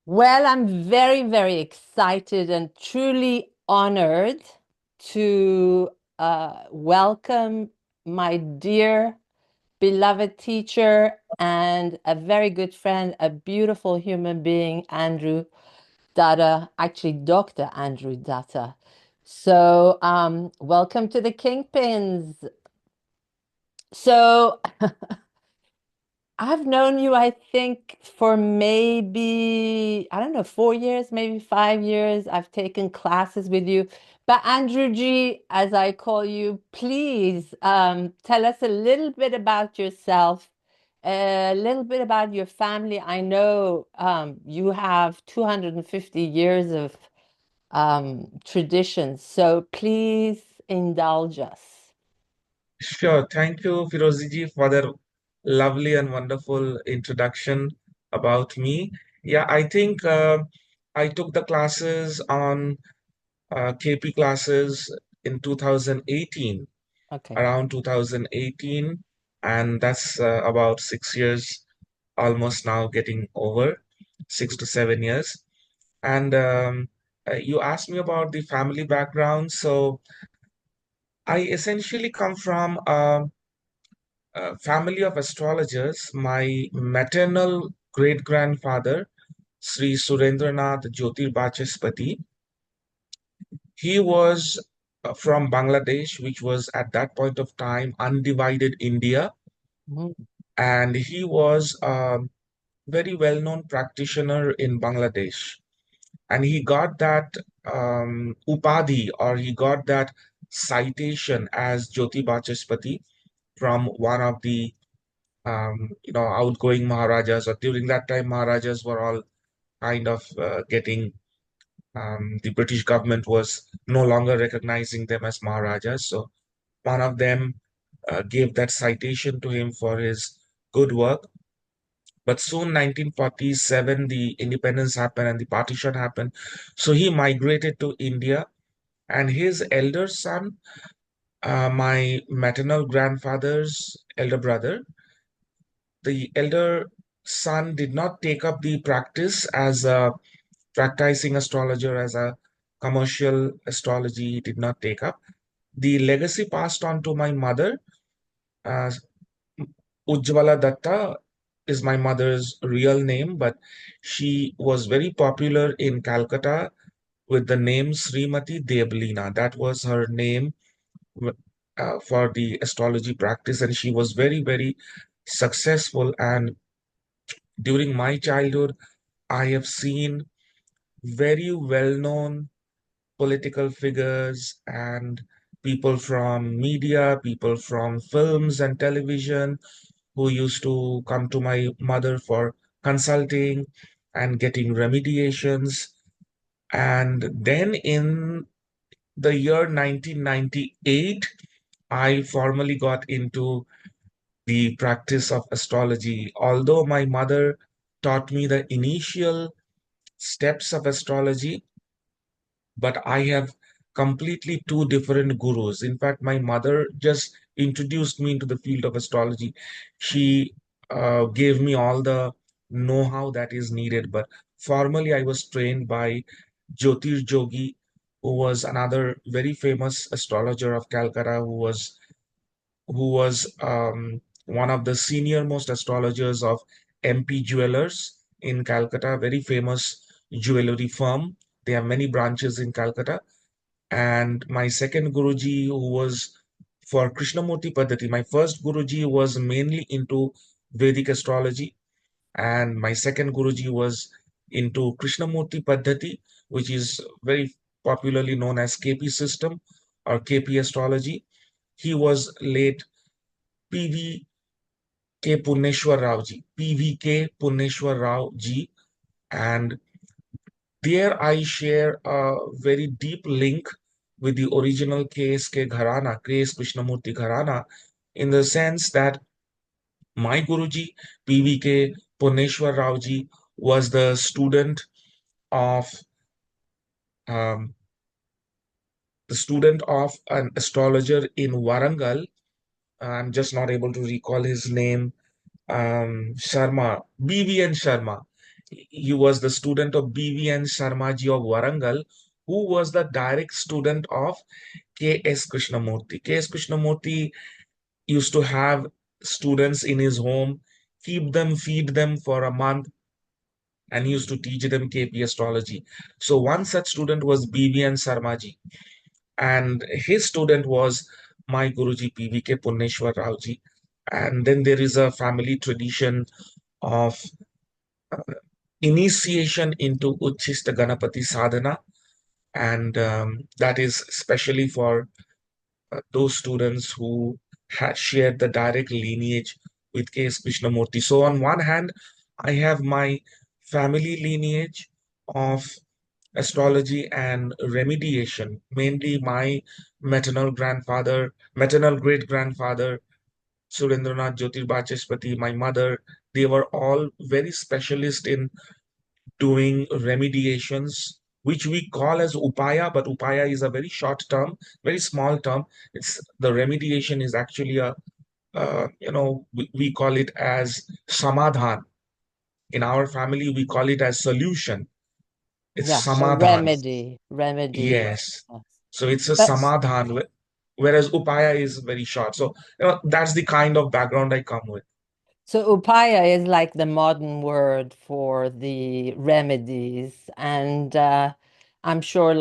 Well, I'm very, very excited and truly honored to welcome my dear, beloved teacher and a very good friend, a beautiful human being, Andrew Dutta, actually, Dr. Andrew Dutta. So, welcome to the Kingpins. So, I've known you, I think, for maybe, I don't know, 4 years, maybe 5 years. I've taken classes with you. But Andrew G, as I call you, please tell us a little bit about yourself, a little bit about your family. I know you have 250 years of traditions, so please indulge us. Sure. Thank you, Firoziji, for that lovely and wonderful introduction about me. Yeah, I think I took the classes on KP classes in 2018, Okay. around 2018, and that's about 6 years, almost now getting over 6 to 7 years. And you asked me about the family background. So I essentially come from family of astrologers. My maternal great grandfather, Sri Surendranath Jyotirbachaspati, he was from Bangladesh, which was at that point of time undivided India, Mhm. and he was a very well-known practitioner in Bangladesh. And he got that upadhi, or he got that citation as Jyoti Bachaspati from one of the outgoing Maharajas, or during that time, Maharajas were all kind of getting, the British government was no longer recognizing them as Maharajas. So one of them gave that citation to him for his good work. But soon, 1947, the independence happened and the partition happened. So he migrated to India, and his elder son, my maternal grandfather's elder brother, the elder son did not take up the practice as a practicing astrologer, as a commercial astrology. He did not take up. The legacy passed on to my mother. Uh, Ujjwala Datta is my mother's real name, but she was very popular in Calcutta with the name Srimati Deblina. That was her name for the astrology practice, and she was very, very successful. And during my childhood, I have seen very well known political figures and people from media, people from films and television who used to come to my mother for consulting and getting remediations. And then in the year 1998, I formally got into the practice of astrology. Although my mother taught me the initial steps of astrology, but I have completely two different gurus. In fact, my mother just introduced me into the field of astrology. She gave me all the know-how that is needed, but formally I was trained by Jyotir Jogi, who was another very famous astrologer of Calcutta, who was one of the senior most astrologers of MP Jewelers in Calcutta, very famous jewelry firm. They have many branches in Calcutta. And my second Guruji, who was for Krishnamurti Paddhati, my first Guruji was mainly into Vedic astrology. And my second Guruji was into Krishnamurti Paddhati, which is very popularly known as KP system or KP astrology. He was late PVK Puneshwar Rao ji, PVK Puneshwar Rao ji, and there I share a very deep link with the original KSK Gharana, KS Krishnamurti Gharana, in the sense that my Guruji, PVK Puneshwar Rao ji, was the student of um, an astrologer in Warangal. I'm just not able to recall his name. Sharma, BVN Sharma. He was the student of B.V.N. Sharmaji of Warangal, who was the direct student of K.S. Krishnamurti. K.S. Krishnamurti used to have students in his home, keep them, feed them for a month, and he used to teach them KP astrology. So one such student was B.V.N. Sharmaji, and his student was my Guruji P.V.K. Punneshwar Raoji. And then there is a family tradition of initiation into Uchchista Ganapati sadhana, and that is especially for those students who had shared the direct lineage with K.S. Krishnamurti. So on one hand, I have my family lineage of astrology and remediation, mainly my maternal great grandfather, Surendranath Jyotirbachespati, my mother. They were all very specialist in doing remediations, which we call as upaya, but upaya is a very short term, very small term. It's the remediation is actually a we call it as samadhan. In our family, we call it as solution. It's Yeah, a samadhan. remedy. Yes. Yes. So it's a But samadhan, whereas upaya is very short. So that's the kind of background I come with. so upaya is like the modern word for the remedies, and I'm sure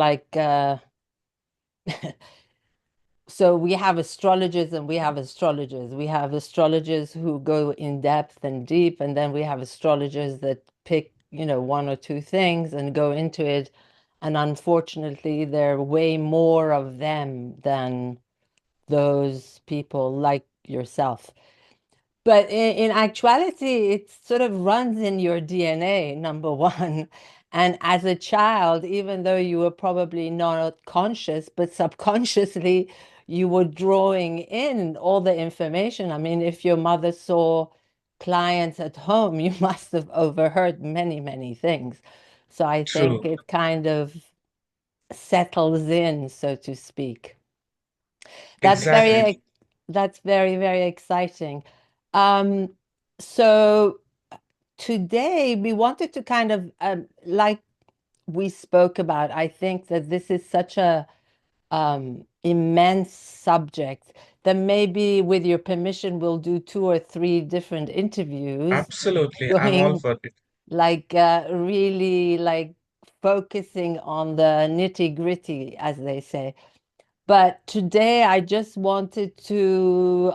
so we have astrologers and we have astrologers. We have astrologers who go in depth and deep, and then we have astrologers that pick, one or two things and go into it. And unfortunately, there are way more of them than those people like yourself. But in actuality, it sort of runs in your DNA, number one. And as a child, even though you were probably not conscious, but subconsciously, you were drawing in all the information. I mean, if your mother saw clients at home, you must have overheard many, many things. So I think True. it kind of settles in, so to speak. That's Exactly. very, that's very, very exciting. Um, so today we wanted to kind of, like we spoke about, I think that this is such a immense subject that maybe with your permission, we'll do two or three different interviews Absolutely. I'm all going for it. really like focusing on the nitty gritty, as they say. But today I just wanted to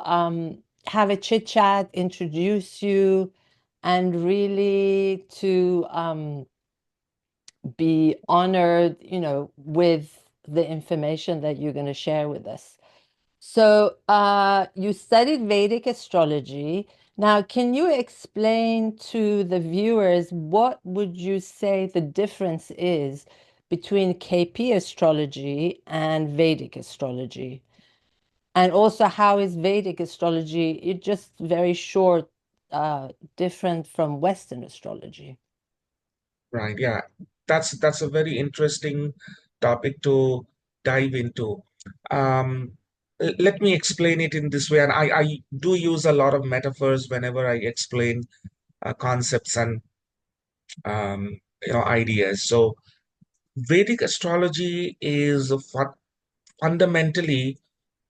have a chit chat, introduce you, and really to be honored, with the information that you're going to share with us. So, you studied Vedic astrology. Now, can you explain to the viewers what would you say the difference is between KP astrology and Vedic astrology? And also, how is Vedic astrology, it just very short, different from Western astrology? Right. Yeah. That's a very interesting topic to dive into. Um, Let me explain it in this way, and I do use a lot of metaphors whenever I explain concepts and ideas. So Vedic astrology is fundamentally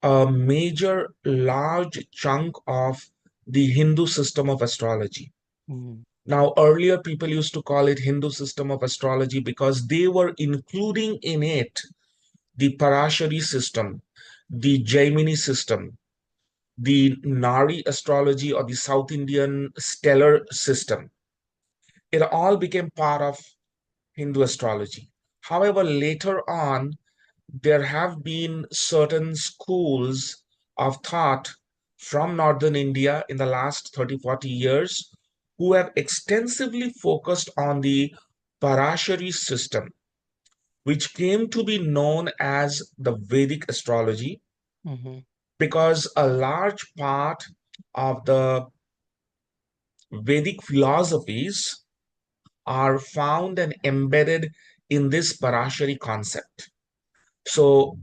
a major, large chunk of the Hindu system of astrology. Mm, Now, earlier people used to call it Hindu system of astrology because they were including in it the Parashari system, the Jaimini system, the Nari astrology or the South Indian stellar system. It all became part of Hindu astrology. However, later on, there have been certain schools of thought from northern India in the last 30, 40 years who have extensively focused on the Parashari system, which came to be known as the Vedic astrology mhm, because a large part of the Vedic philosophies are found and embedded in this Parashari concept. So,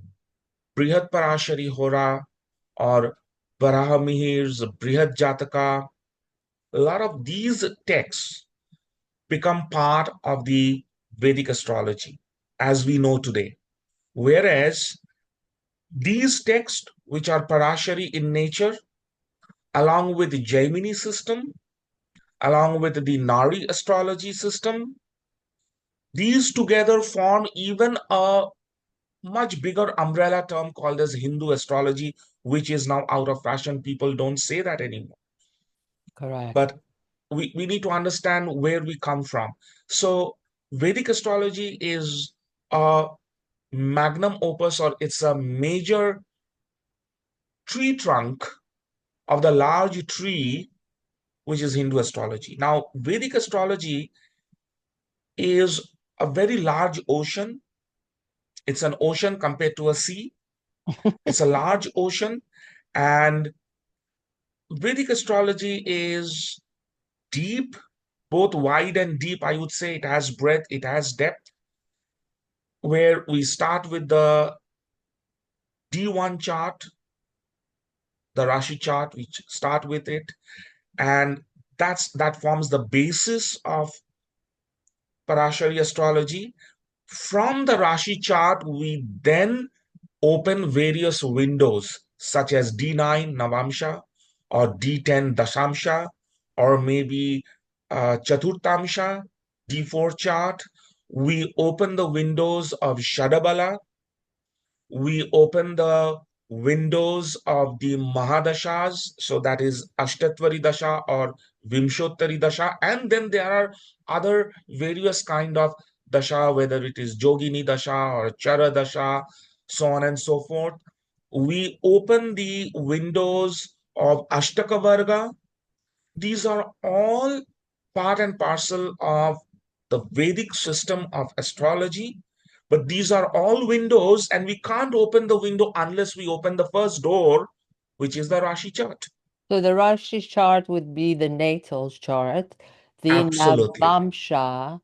Brihat Parashari Hora or Varahamihir's Brihat Jataka, a lot of these texts become part of the Vedic astrology as we know today. Whereas these texts, which are Parashari in nature, along with the Jaimini system, along with the Nari astrology system, these together form even a much bigger umbrella term called as Hindu astrology, which is now out of fashion. People don't say that anymore. Correct. But we need to understand where we come from. So Vedic astrology is a magnum opus, or it's a major tree trunk of the large tree, which is Hindu astrology. Now, Vedic astrology is a very large ocean. It's an ocean compared to a sea. It's a large ocean. And Vedic astrology is deep, both wide and deep. I would say it has breadth, it has depth, where we start with the D1 chart, the Rashi chart, we start with it. And that forms the basis of Parashari astrology. From the Rashi chart, we then open various windows such as D9 Navamsha or D10 Dashamsha or maybe Chaturtamsha, D4 chart. We open the windows of Shadabala. We open the windows of the Mahadashas, so that is Ashtatvari Dasha or Vimshottari Dasha, and then there are other various kind of Dasha, whether it is Jogini Dasha or Chara Dasha, so on and so forth. We open the windows of Ashtaka Varga. These are all part and parcel of the Vedic system of astrology. But these are all windows, and we can't open the window unless we open the first door, which is the Rashi chart. So the Rashi chart would be the natal chart. The Absolutely. Navamsha,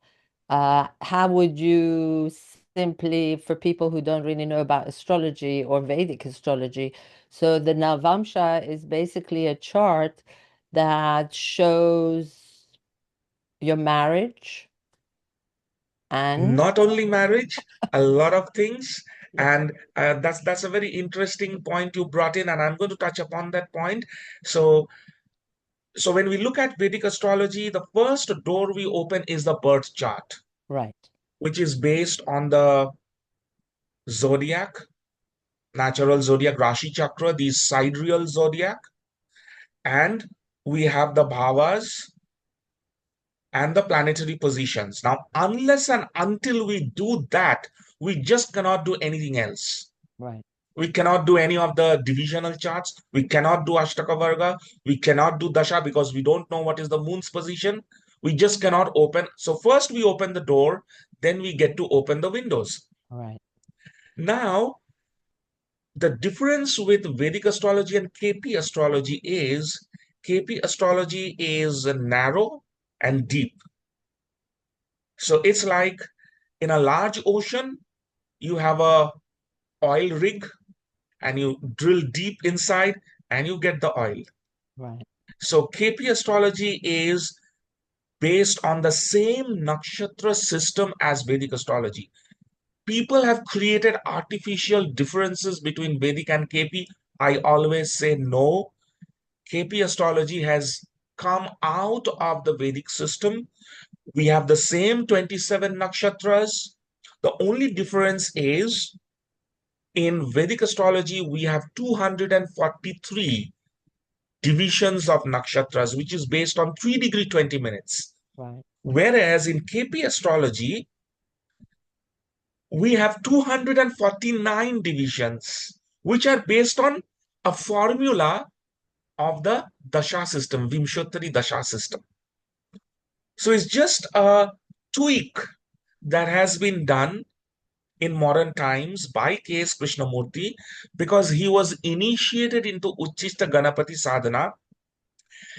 how would you simply, for people who don't really know about astrology or Vedic astrology, so the Navamsha is basically a chart that shows your marriage and Not only marriage, a lot of things. yeah, And that's a very interesting point you brought in, and I'm going to touch upon that point. So, so when we look at Vedic astrology, the first door we open is the birth chart, right, which is based on the zodiac, natural zodiac, Rashi Chakra, the sidereal zodiac, and we have the bhavas and the planetary positions. Now, unless and until we do that, we just cannot do anything else. right, We cannot do any of the divisional charts. We cannot do Ashtaka Varga. We cannot do Dasha because we don't know what is the moon's position. We just cannot open. So, first we open the door, then we get to open the windows. right, Now, the difference with Vedic astrology and KP astrology is KP astrology is narrow and deep. So it's like in a large ocean, you have a oil rig and you drill deep inside and you get the oil. right, So KP astrology is based on the same nakshatra system as Vedic astrology. People have created artificial differences between Vedic and KP. I always say no. KP astrology has come out of the Vedic system. We have the same 27 nakshatras. The only difference is in Vedic astrology, we have 243 divisions of nakshatras, which is based on 3 degree 20 minutes. right, Whereas in KP astrology, we have 249 divisions, which are based on a formula of the dasha system, Vimshottari dasha system. So it's just a tweak that has been done in modern times by K.S. Krishnamurti because he was initiated into Uchchista Ganapati sadhana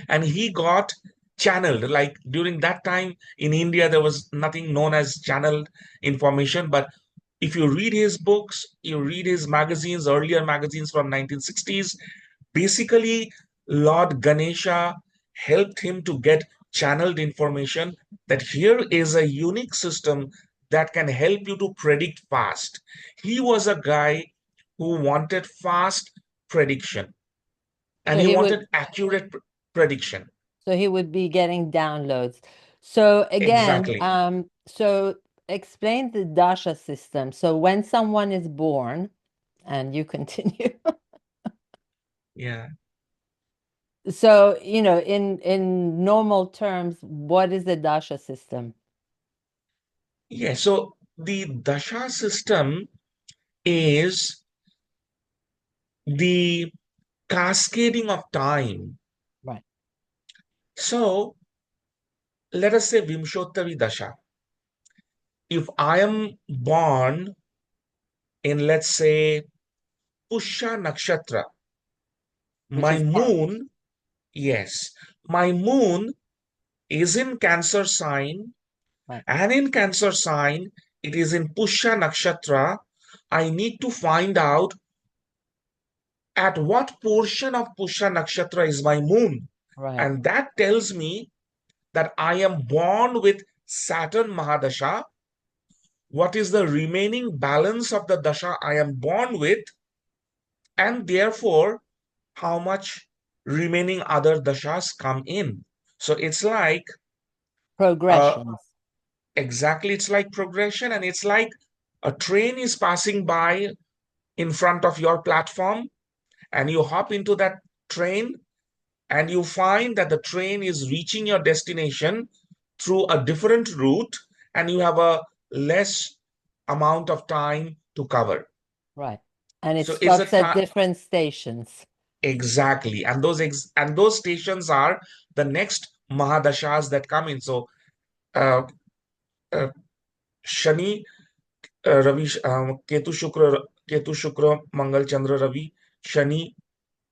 and he got channeled. Like during that time in India, there was nothing known as channeled information. But if you read his books, you read his magazines, earlier magazines from 1960s, basically Lord Ganesha helped him to get channeled information that here is a unique system that can help you to predict fast. He was a guy who wanted fast prediction and So he he would wanted accurate prediction. so he would be getting downloads. So again, Exactly. so explain the dasha system. So when someone is born, and you continue. Yeah. So, in normal terms, what is the dasha system? Yeah. So the dasha system is the cascading of time. Right. So let us say Vimshottari Dasha. If I am born in, let's say, Pushya Nakshatra, Which my is March. moon, yes, my moon is in Cancer sign, Right. and in Cancer sign, it is in Pushya Nakshatra. I need to find out at what portion of Pushya Nakshatra is my moon. Right. And that tells me that I am born with Saturn Mahadasha. What is the remaining balance of the dasha I am born with, and therefore how much remaining other dashas come in. So it's like uh, Progressions. exactly, it's like progression, and it's like a train is passing by in front of your platform, and you hop into that train, and you find that the train is reaching your destination through a different route, and you have a less amount of time to cover. Right. And it So it's a stops at different stations. exactly, and those stations are the next mahadashas that come in. So uh, uh, Shani, Ravi, Ketu Shukra, Mangal Chandra Ravi, Shani,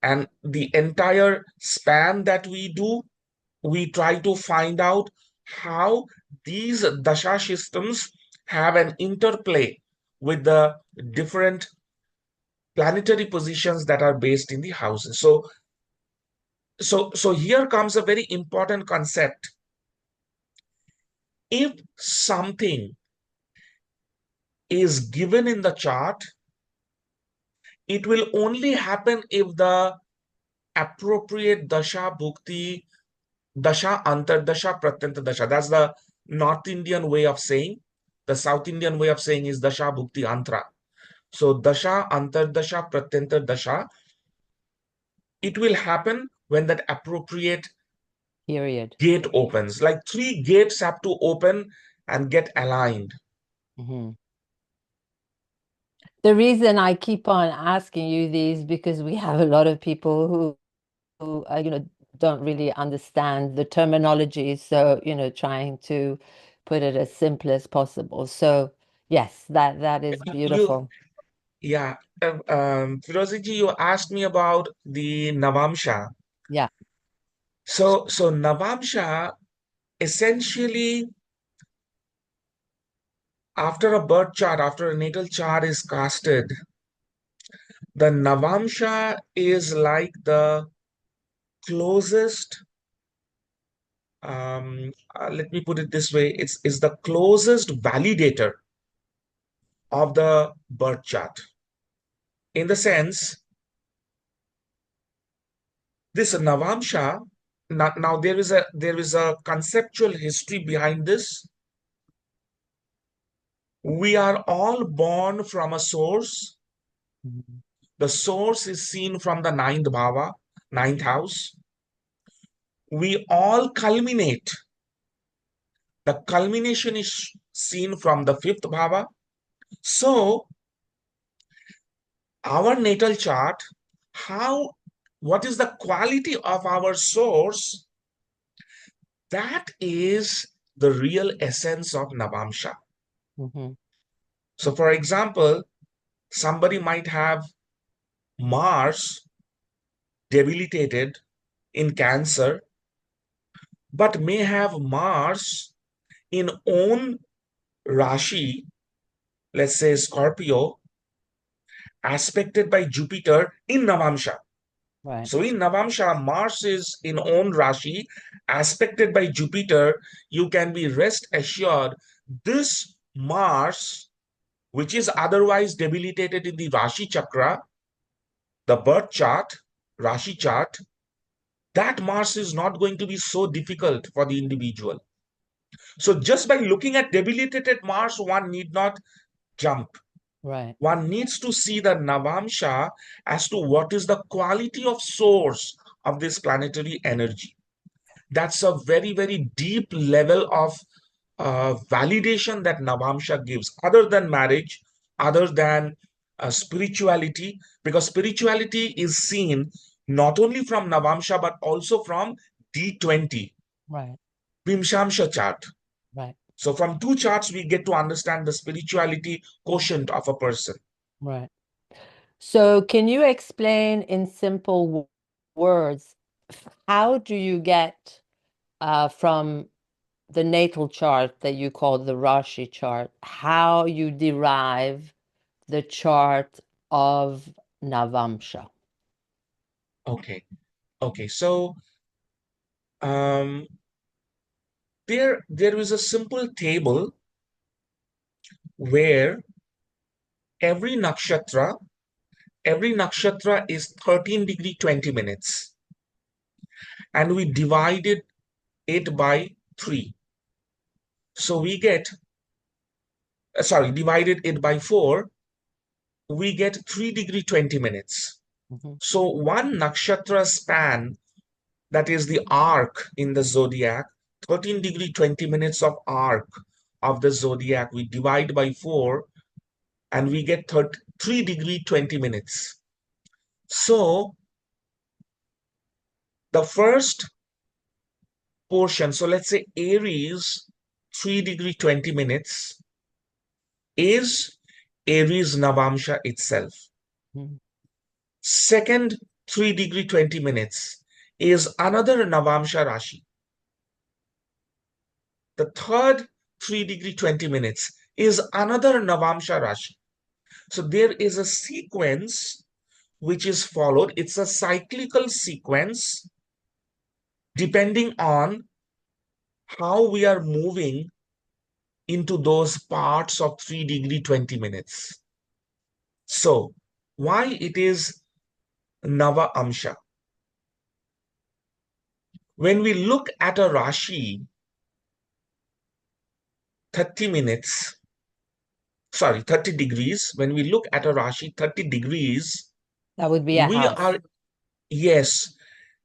and the entire span that we do, we try to find out how these dasha systems have an interplay with the different planetary positions that are based in the houses. So here comes a very important concept. If something is given in the chart, it will only happen if the appropriate dasha bhukti, dasha antardasha pratyanta dasha. That's the North Indian way of saying. The South Indian way of saying is dasha bhukti antra. So dasha antardasha pratyanta dasha, it will happen when that appropriate Period. gate opens. Like three gates have to open and get aligned. Hmm. The reason I keep on asking you these because we have a lot of people who don't really understand the terminology. So, trying to put it as simple as possible. So, yes, that is You, beautiful. yeah, Firozi ji, you asked me about the Navamsha. Yeah. So Navamsha essentially, after a birth chart, after a natal chart is casted, the Navamsha is like the closest. Let me put it this way: it's the closest validator of the birth chart. In the sense, this Navamsha. Now there is a conceptual history behind this. We are all born from a source. Mhm. The source is seen from the ninth bhava, ninth house. We all culminate. The culmination is seen from the fifth bhava. So, our natal chart, how, what is the quality of our source? That is the real essence of Navamsha. Mhm. So, for example, somebody might have Mars debilitated in Cancer, but may have Mars in own Rashi, let's say Scorpio, aspected by Jupiter in Navamsha. Right. So in Navamsha, Mars is in own Rashi, aspected by Jupiter. You can be rest assured this Mars, which is otherwise debilitated in the Rashi chakra, the birth chart, Rashi chart, that Mars is not going to be so difficult for the individual. So just by looking at debilitated Mars, one need not jump. Right. One needs to see the Navamsha as to what is the quality of source of this planetary energy. That's a very, very deep level of validation that Navamsha gives, other than marriage, other than spirituality, because spirituality is seen not only from Navamsha but also from D20, Right. Vimshamsha chart. Right. So from two charts, we get to understand the spirituality quotient of a person. Right. So, can you explain in simple words, how do you get from the natal chart that you call the Rashi chart, how you derive the chart of Navamsha? Okay. Okay. So um, there is a simple table where every nakshatra every nakshatra is 13 degree 20 minutes, and we divided it by 3. So we get, divided it by 4, we get 3 degree 20 minutes. Mhm. So one nakshatra span, that is the arc in the zodiac, 13 degree 20 minutes of arc of the zodiac, we divide by 4 and we get 3 degree 20 minutes. So the first portion, so let's say Aries, 3 degree 20 minutes, is Aries Navamsha itself. Mhm. Second 3 degree 20 minutes is another Navamsha Rashi. The third 3 degree 20 minutes is another Navamsha Rashi. So there is a sequence which is followed. It's a cyclical sequence depending on how we are moving into those parts of 3 degree 20 minutes. So why it is Nava Amsha? When we look at a Rashi, 30 minutes, 30 degrees, when we look at a Rashi, 30 degrees, That would be a we house. are, yes.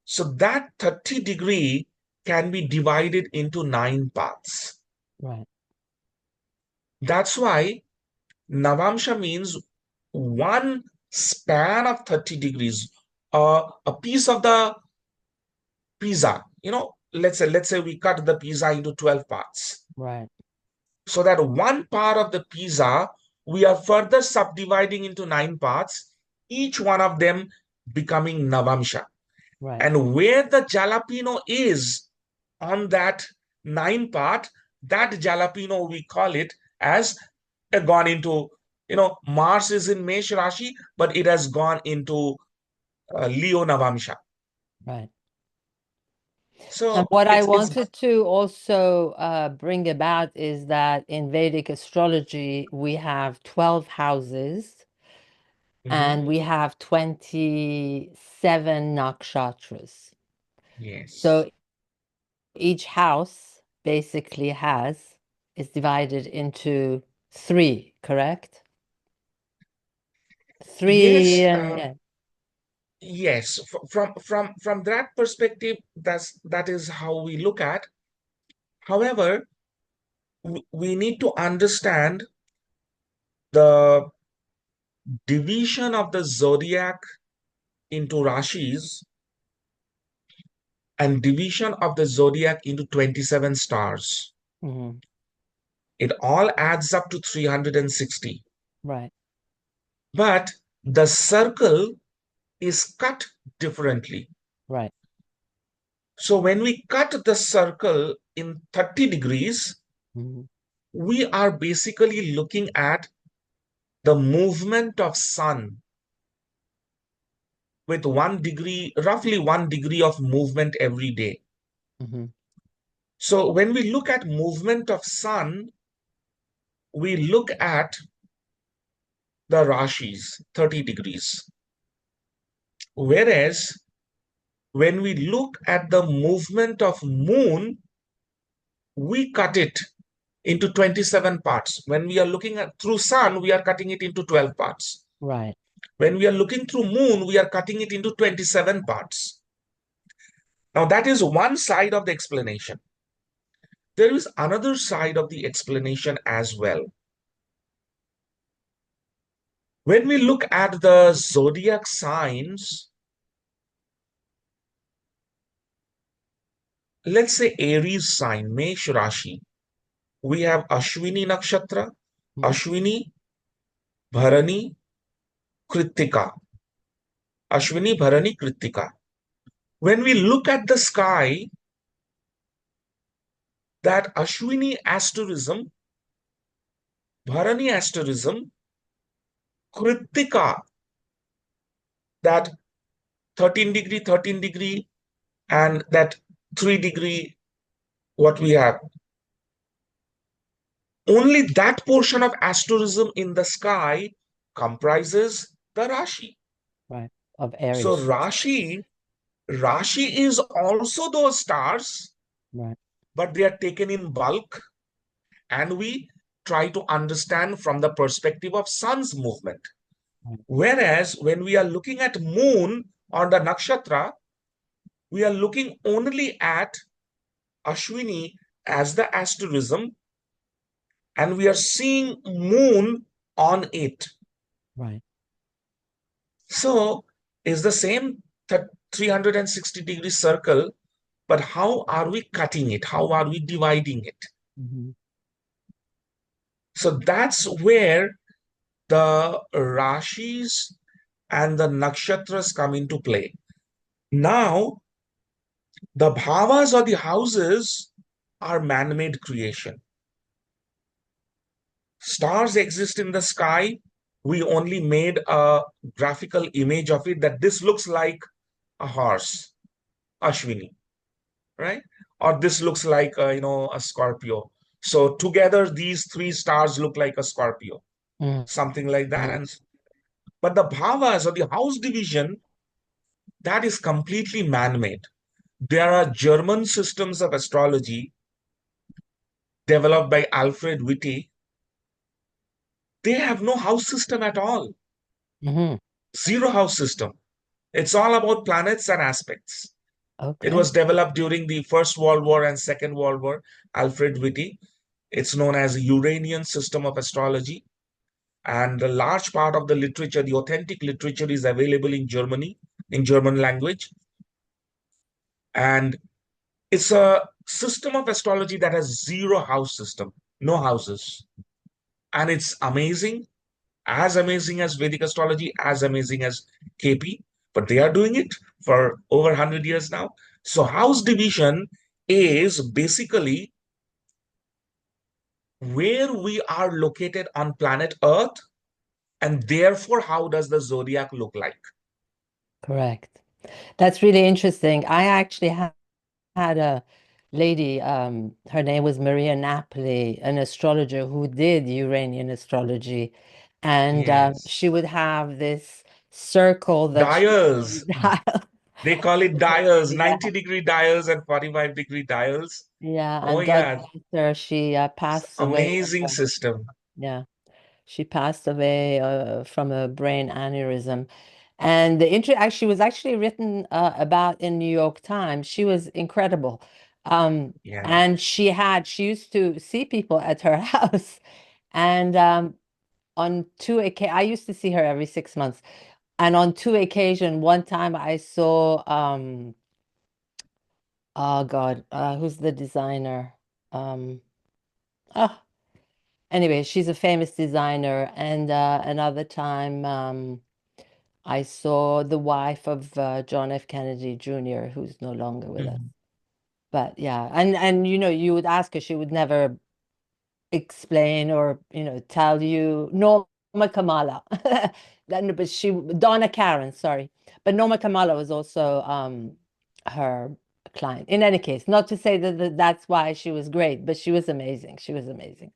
So that 30 degree can be divided into 9 parts. Right. That's why Navamsha means one span of 30 degrees, a piece of the pizza. Let's say we cut the pizza into 12 parts. Right. So that one part of the pizza we are further subdividing into 9 parts, each one of them becoming Navamsha. Right. And where the jalapeno is on that 9 part, that jalapeno we call it as gone into, Mars is in Mesh Rashi, but it has gone into Leo Navamsha. Right. And So what I it's wanted to also bring about is that in Vedic astrology, we have 12 houses Mhm. and we have 27 nakshatras. Yes. So each house basically is divided into three, correct? Three, Yes, yeah. yes. From that perspective, that is how we look at. However, we need to understand the division of the zodiac into Rashis and division of the zodiac into 27 stars. Mhm. It all adds up to 360. Right. But the circle is cut differently. Right. So when we cut the circle in 30 degrees, Mhm. we are basically looking at the movement of sun with 1 degree, roughly 1 degree of movement every day. Hmm. So when we look at movement of sun, we look at the rashis, 30 degrees. Whereas when we look at the movement of moon, we cut it into 27 parts. When we are looking at through sun, we are cutting it into 12 parts. Right. When we are looking through moon, we are cutting it into 27 parts. Now, that is one side of the explanation. There is another side of the explanation as well. When we look at the zodiac signs, let's say Aries sign, Mesh Rashi, we have Ashwini Nakshatra, Mm. Ashwini, Bharani, Kritika. Ashwini, Bharani, Kritika. When we look at the sky, that Ashwini asterism, Bharani asterism, Kritika, that 13 degree, and that 3 degree, what we have. Only that portion of asterism in the sky comprises the Rashi. Right. Of So Aries. Rashi is also those stars, Right. but they are taken in bulk, and we try to understand from the perspective of sun's movement. Right. Whereas when we are looking at moon on the nakshatra, we are looking only at Ashwini as the asterism, and we are seeing moon on it. Right. So it's the same 360-degree circle, but how are we cutting it? How are we dividing it? Hmm. So that's where the rashis and the nakshatras come into play. Now, the bhavas or the houses are man-made creation. Stars exist in the sky. We only made a graphical image of it that this looks like a horse, Ashwini, right? Or this looks like a Scorpio. So together these three stars look like a Scorpio, Mm. something like that. And but the bhavas or the house division, that is completely man-made. There are German systems of astrology developed by Alfred Witte. They have no house system at all. Hmm. Zero house system. It's all about planets and aspects. It Okay. was developed during the First World War and Second World War. Alfred Witte. It's known as a Uranian system of astrology. And a large part of the literature, the authentic literature, is available in Germany, in German language. And it's a system of astrology that has zero house system, no houses. And it's amazing as Vedic astrology, as amazing as KP, but they are doing it for over 100 years now. So house division is basically where we are located on planet Earth, and therefore how does the zodiac look like? Correct. That's really interesting. I actually had a lady, her name was Maria Napoli, an astrologer who did Uranian astrology. And Yes. she would have this circle that she Dials. dial. They call it dials, Yeah, 90-degree dials and 45-degree dials. yeah. Oh, And God yeah. bless her, she passed away. Amazing system. Yeah, she passed away from a brain aneurysm. And the intro actually was actually written about in New York Times. She was incredible. Yeah. And she used to see people at her house. And on I used to see her every 6 months. And on two occasions, one time I saw, oh God, who's the designer? Um, oh, anyway, she's a famous designer. And another time, I saw the wife of John F. Kennedy Jr., who's no longer with us. Mhm. But yeah, and you would ask her, she would never explain or tell you. Normally Kamala. But Donna Karen, sorry. But Norma Kamala was also her client. In any case, not to say that that's why she was great, but she was amazing. She was amazing.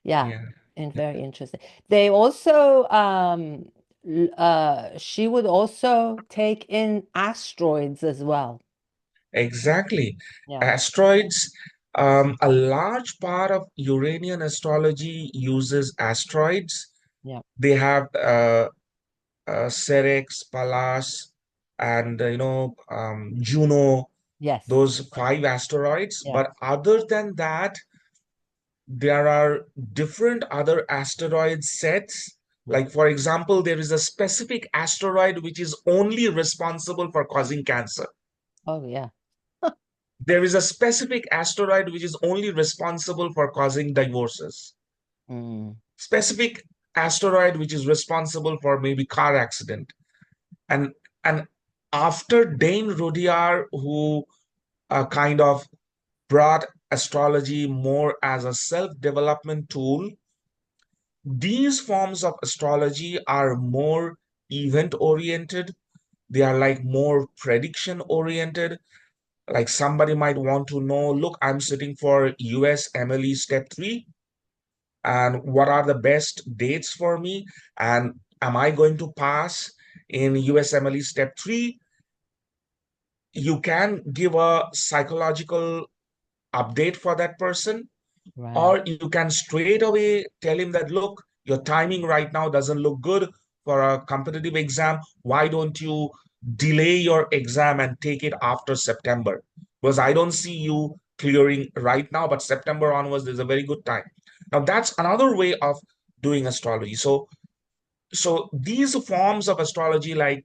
Yeah, Yeah, and very interesting. They also she would also take in asteroids as well. exactly. Yeah, Asteroids, a large part of Uranian astrology uses asteroids. yeah, They have Cerex, Pallas, and Juno, yes, those five asteroids. yeah, But other than that, there are different other asteroid sets. yeah. Like, for example, there is a specific asteroid which is only responsible for causing cancer. Oh, yeah. There is a specific asteroid which is only responsible for causing divorces. Mm, Specific asteroid which is responsible for maybe car accident. And and after Dane Rodier, who kind of brought astrology more as a self-development tool, these forms of astrology are more event oriented. They are like more prediction oriented. Like somebody might want to know, look, I'm sitting for US MLE step 3, and what are the best dates for me? And am I going to pass in US MLE step 3? You can give a psychological update for that person, right, or you can straight away tell him that, look, your timing right now doesn't look good for a competitive exam. Why don't you delay your exam and take it after September? Because I don't see you clearing right now, but September onwards, there's a very good time. Now, that's another way of doing astrology. So these forms of astrology, like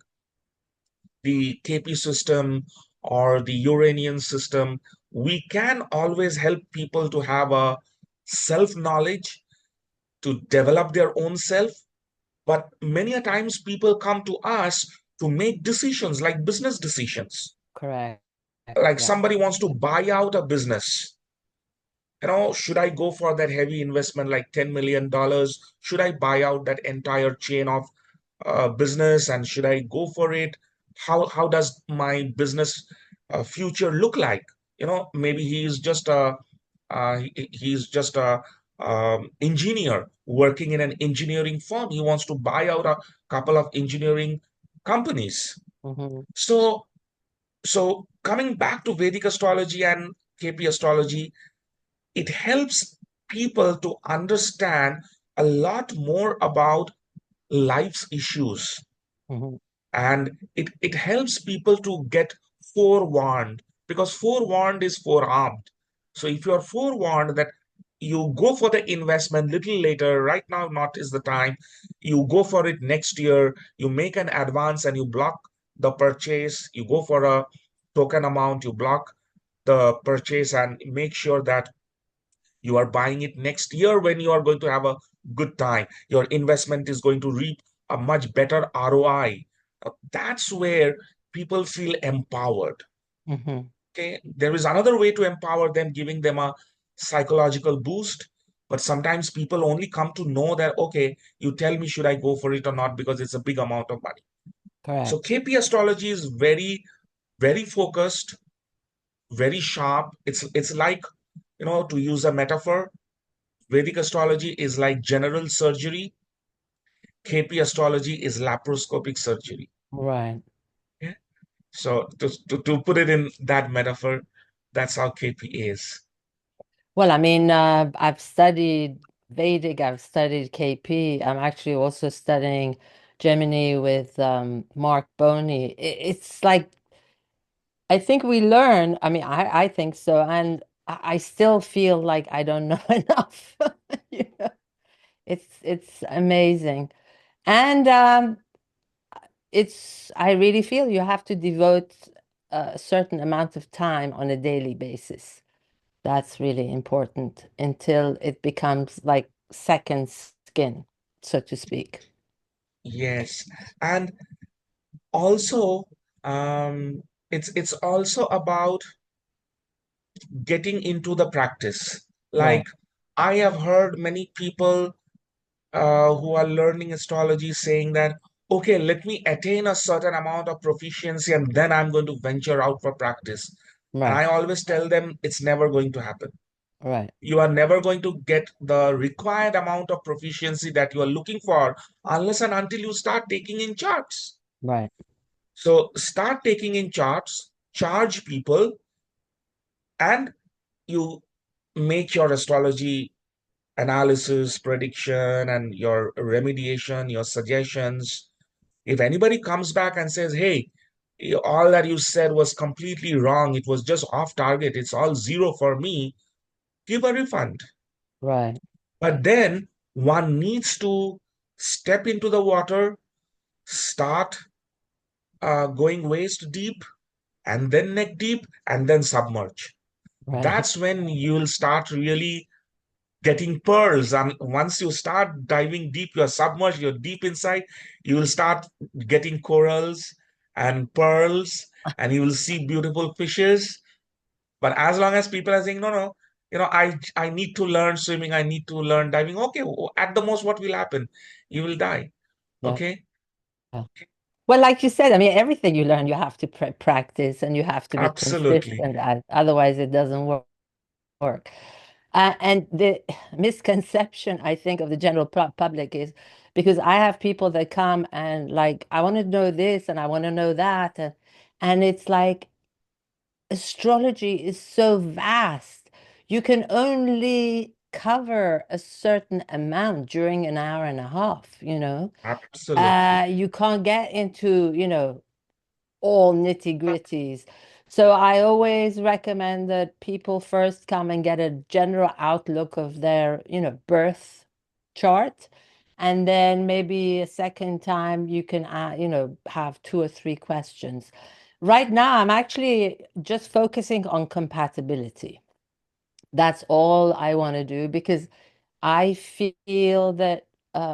the KP system or the Uranian system, we can always help people to have a self knowledge, to develop their own self. But many a times people come to us to make decisions like business decisions. correct. Like Yeah. somebody wants to buy out a business. Should I go for that heavy investment like $10 million? Should I buy out that entire chain of business, and should I go for it? How does my business future look like? Maybe he's just a engineer working in an engineering firm. He wants to buy out a couple of engineering companies. Hmm. So so coming back to Vedic astrology and KP astrology, it helps people to understand a lot more about life's issues, Hmm. and it helps people to get forewarned, because forewarned is forearmed. So if you're forewarned that you go for the investment little later, right now not is the time, you go for it next year, you make an advance and you block the purchase, you go for a token amount, you block the purchase and make sure that you are buying it next year when you are going to have a good time. Your investment is going to reap a much better ROI. That's where people feel empowered. Hmm. Okay. There is another way to empower them, giving them a psychological boost. But sometimes people only come to know that, okay, you tell me, should I go for it or not? Because it's a big amount of money. So Correct. KP astrology is very, very focused, very sharp. It's like, to use a metaphor, Vedic astrology is like general surgery. KP astrology is laparoscopic surgery. Right. Yeah. So to put it in that metaphor, that's how KP is. Well, I mean, I've studied Vedic, I've studied KP. I'm actually also studying Gemini with Mark Boney. It's like I think we learn. I mean, I think so, and I still feel like I don't know enough. You know, it's amazing, and it's I really feel you have to devote a certain amount of time on a daily basis. That's really important until it becomes like second skin, so to speak. Yes. And also, it's also about getting into the practice. Right. Like, I have heard many people who are learning astrology saying that, okay, let me attain a certain amount of proficiency and then I'm going to venture out for practice. And Right. I always tell them it's never going to happen. Right. You are never going to get the required amount of proficiency that you are looking for unless and until you start taking in charts. Right. So start taking in charts, charge people, and you make your astrology analysis, prediction, and your remediation, your suggestions. If anybody comes back and says, hey, all that you said was completely wrong, it was just off target, it's all zero for me, give a refund. Right. But then one needs to step into the water, start going waist deep, and then neck deep, and then submerge. Right. That's when you'll start really getting pearls. And once you start diving deep, you're submerged, you're deep inside, you will start getting corals and pearls, and you will see beautiful fishes. But as long as people are saying, no, no, I need to learn swimming, I need to learn diving. Okay, at the most, what will happen? You will die. Yeah. Okay, Well, like you said, I mean, everything you learn, you have to practice and you have to be absolutely. consistent. Otherwise, it doesn't work. And the misconception, I think, of the general public is because I have people that come and like, I want to know this and I want to know that. And it's like astrology is so vast. You can only cover a certain amount during an hour and a half, you know. Absolutely. You can't get into, all nitty-gritties. So I always recommend that people first come and get a general outlook of their, birth chart. And then maybe a second time you can, have two or three questions. Right now, I'm actually just focusing on compatibility. That's all I want to do because I feel that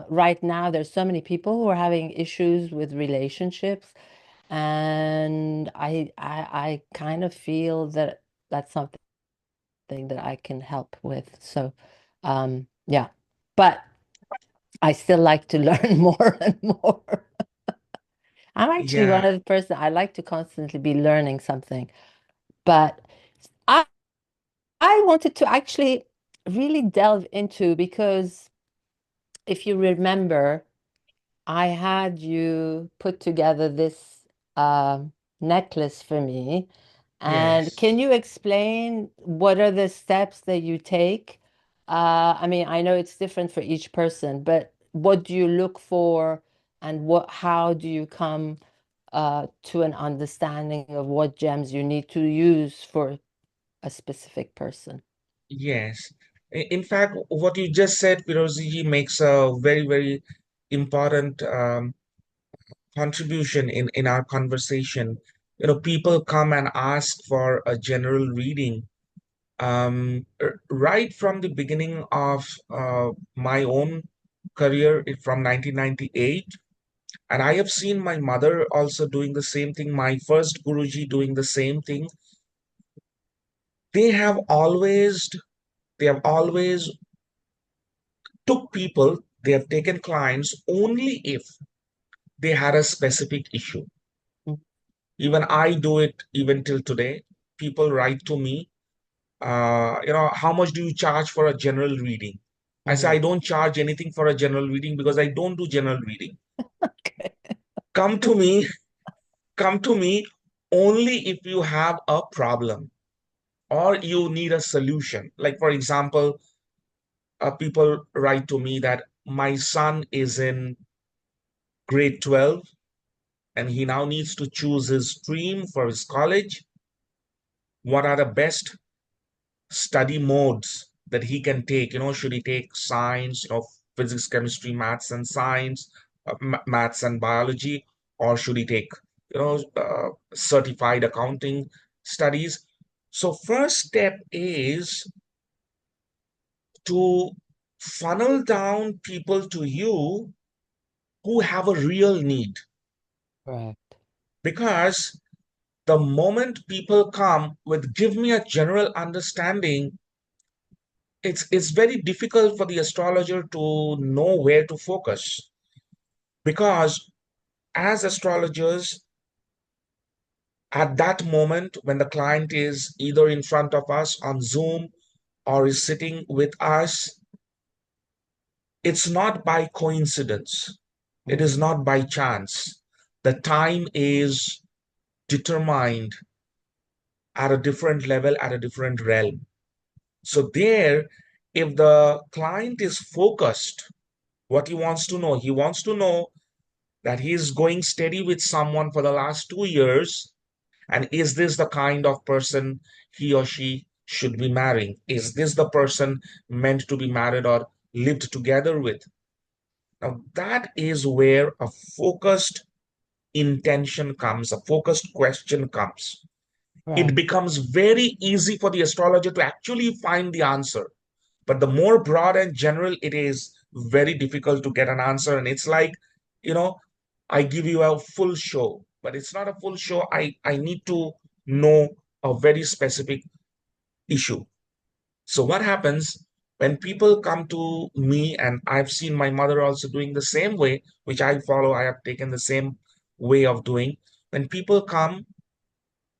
right now there's so many people who are having issues with relationships, and I kind of feel that that's something that I can help with. So, yeah, but I still like to learn more and more. I'm actually one Yeah, of the person I like to constantly be learning something, but I I wanted to actually really delve into because if you remember, I had you put together this necklace for me. And can yes. you explain what are the steps that you take? I mean, I know it's different for each person, but what do you look for and how do you come to an understanding of what gems you need to use for a specific person? Yes. In fact, what you just said, Piroziji, makes a very, very important contribution in our conversation. People come and ask for a general reading. Right from the beginning of my own career from 1998, and I have seen my mother also doing the same thing, my first Guruji doing the same thing. They have always, they have always took people, they have taken clients only if they had a specific issue. Mm. Even I do it even till today. People write to me, how much do you charge for a general reading? I say, I Mhm. don't charge anything for a general reading because I don't do general reading. Okay. Come to me, come to me only if you have a problem or you need a solution. Like, for example, people write to me that my son is in grade 12 and he now needs to choose his stream for his college. What are the best study modes that he can take? Should he take science, physics, chemistry, maths, and science, maths and biology, or should he take, certified accounting studies? So, first step is to funnel down people to you who have a real need. Correct. Because the moment people come with give me a general understanding, it's very difficult for the astrologer to know where to focus, because as astrologers, at that moment when the client is either in front of us on Zoom or is sitting with us, it's not by coincidence, it Mhm. is not by chance. The time is determined at a different level, at a different realm. So there, if the client is focused, what he wants to know that he is going steady with someone for the last 2 years. And is this the kind of person he or she should be marrying? Is this the person meant to be married or lived together with? Now, that is where a focused intention comes, a focused question comes. It Right. becomes very easy for the astrologer to actually find the answer. But the more broad and general it is, very difficult to get an answer. And it's like, you know, I give you a full show, but it's not a full show. I need to know a very specific issue. So what happens when people come to me, and I've seen my mother also doing the same way, which I follow, I have taken the same way of doing. When people come,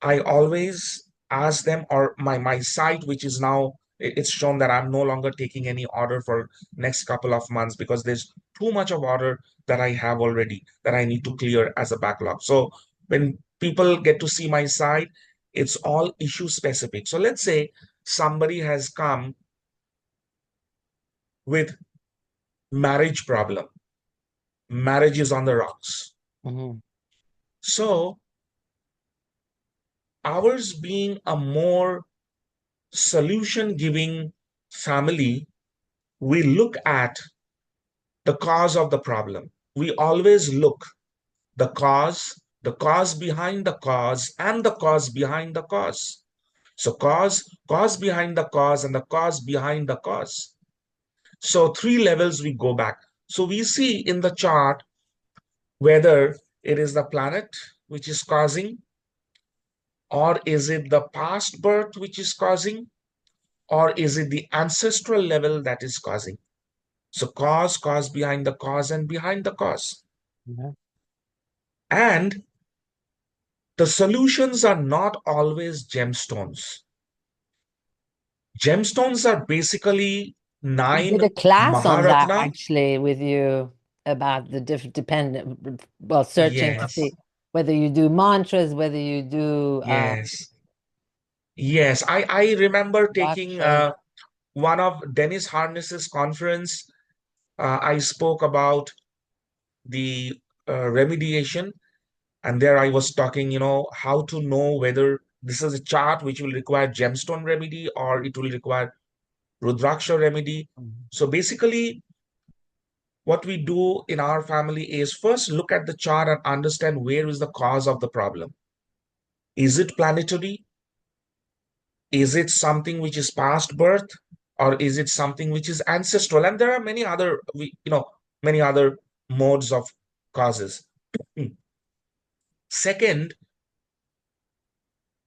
I always ask them, or my site, which is now it's shown that I'm no longer taking any order for next couple of months because there's too much of order that I have already that I need to clear as a backlog. So when people get to see my site, it's all issue specific. So let's say somebody has come with marriage problem, marriage is on the rocks. Mhm. So ours being a more solution giving family, we look at the cause of the problem. We always look the cause behind the cause, and the cause behind the cause. So cause behind the cause, and the cause behind the cause. So three levels we go back. So we see in the chart whether it is the planet which is causing, or is it the past birth which is causing, or is it the ancestral level that is causing. So cause behind the cause, and behind the cause. Mhm. And the solutions are not always gemstones. Gemstones are basically I nine did a class on that Maharatna. actually with you about the different dependent, well, searching to Yes, see whether you do mantras, whether you do yes, yes. I remember taking structures. one of Dennis Harness's conference. I spoke about the remediation, and there I was talking, how to know whether this is a chart which will require gemstone remedy or it will require Rudraksha remedy. Mhm. So basically, what we do in our family is first look at the chart and understand where is the cause of the problem. Is it planetary? Is it something which is past birth? Or is it something which is ancestral? And there are many other, many other modes of causes. Second,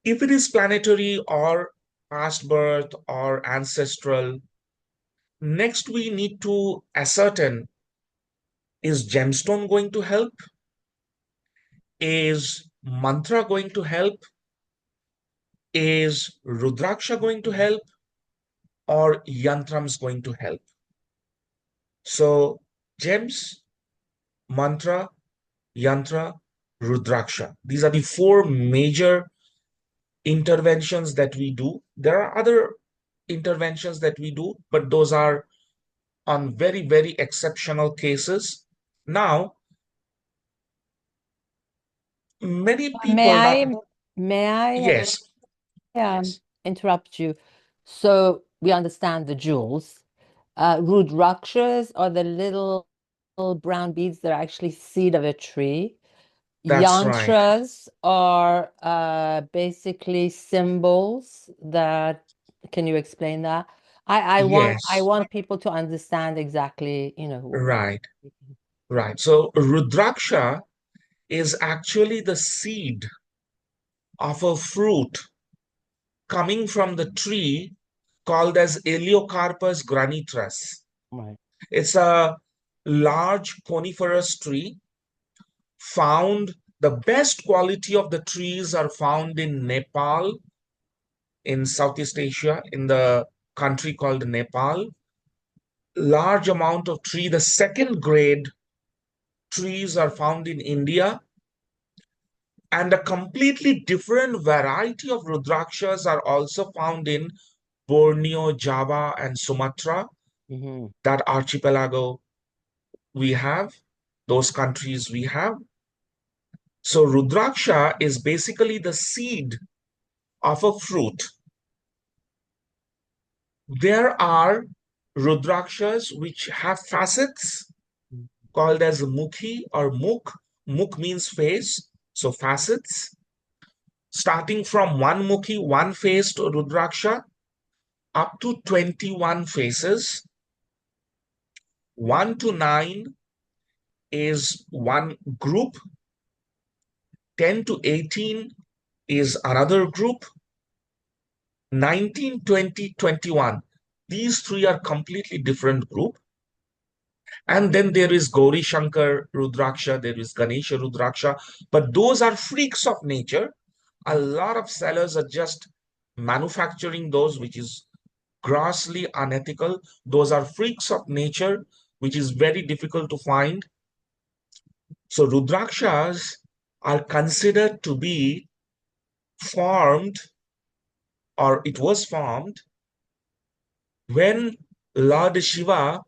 if it is planetary or past birth or ancestral, next we need to ascertain, is gemstone going to help? Is mantra going to help? Is Rudraksha going to help, or Yantrams going to help? So, gems, mantra, yantra, Rudraksha. These are the four major interventions that we do. There are other interventions that we do, but those are on very, very exceptional cases. Now, many May people I now, may I yes, yes, interrupt you? So we understand the jewels. Rudrakshas are the little brown beads that are actually seed of a tree. that's right. Yantras are basically symbols that, can you explain that? I Yes, want people to understand exactly, right, right. So, Rudraksha is actually the seed of a fruit coming from the tree called as Eliocarpus granitrus. Right. It's a large coniferous tree found. The best quality of the trees are found in Nepal, in Southeast Asia, in the country called Nepal. Large amount of tree. The second grade trees are found in India, and a completely different variety of Rudrakshas are also found in Borneo, Java, and Sumatra. Mm-hmm. That archipelago we have, those countries we have. So Rudraksha is basically the seed of a fruit. There are Rudrakshas which have facets called as Mukhi or Mukh. Mukh means face, so facets. Starting from one Mukhi, one faced Rudraksha, up to 21 faces. 1 to 9 is one group, 10 to 18 is another group, 19, 20, 21. These three are completely different group. And then there is Gauri Shankar Rudraksha, there is Ganesha Rudraksha, but those are freaks of nature. A lot of sellers are just manufacturing those, which is grossly unethical. Those are freaks of nature, which is very difficult to find. So Rudrakshas are considered to be formed, or it was formed, when Lord Shiva